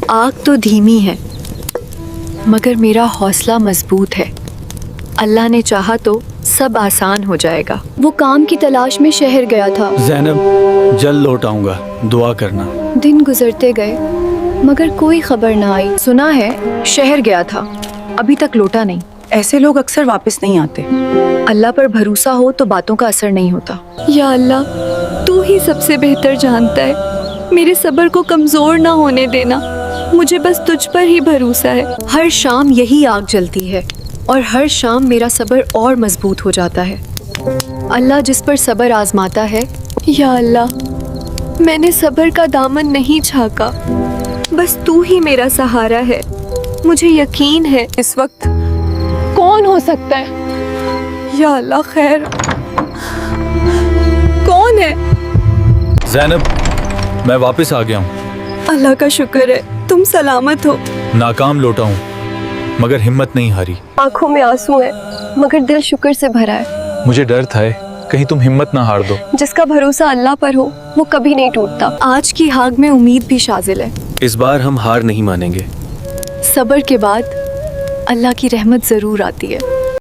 आग तो धीमी है मगर मेरा हौसला मजबूत है। अल्लाह ने चाहा तो सब आसान हो जाएगा। वो काम की तलाश में शहर गया था। ज़ैनब, जल्द लौट आऊँगा, दुआ करना। दिन गुजरते गए मगर कोई खबर ना आई। सुना है शहर गया था, अभी तक लौटा नहीं। ऐसे लोग अक्सर वापस नहीं आते। अल्लाह पर भरोसा हो तो बातों का असर नहीं होता। या अल्लाह, तू ही सबसे बेहतर जानता है। मेरे सब्र को कमज़ोर ना होने देना। मुझे बस तुझ पर ही भरोसा है। हर शाम यही आग जलती है और हर शाम मेरा सब्र और मजबूत हो जाता है। अल्लाह जिस पर सब्र आजमाता है। या अल्लाह, मैंने सब्र का दामन नहीं झाँका, बस तू ही मेरा सहारा है। मुझे यकीन है इस वक्त कौन हो सकता है। या अल्लाह, खैर कौन है? ज़ैनब, मैं वापस आ गया हूँ। अल्लाह का शुक्र है तुम सलामत हो। नाकाम लौटा हूँ मगर हिम्मत नहीं हारी। आंखों में आंसू है मगर दिल शुक्र से भरा है। मुझे डर था कहीं तुम हिम्मत ना हार दो। जिसका भरोसा अल्लाह पर हो वो कभी नहीं टूटता। आज की आग में उम्मीद भी शाजिल है। इस बार हम हार नहीं मानेंगे। सब्र के बाद अल्लाह की रहमत जरूर आती है।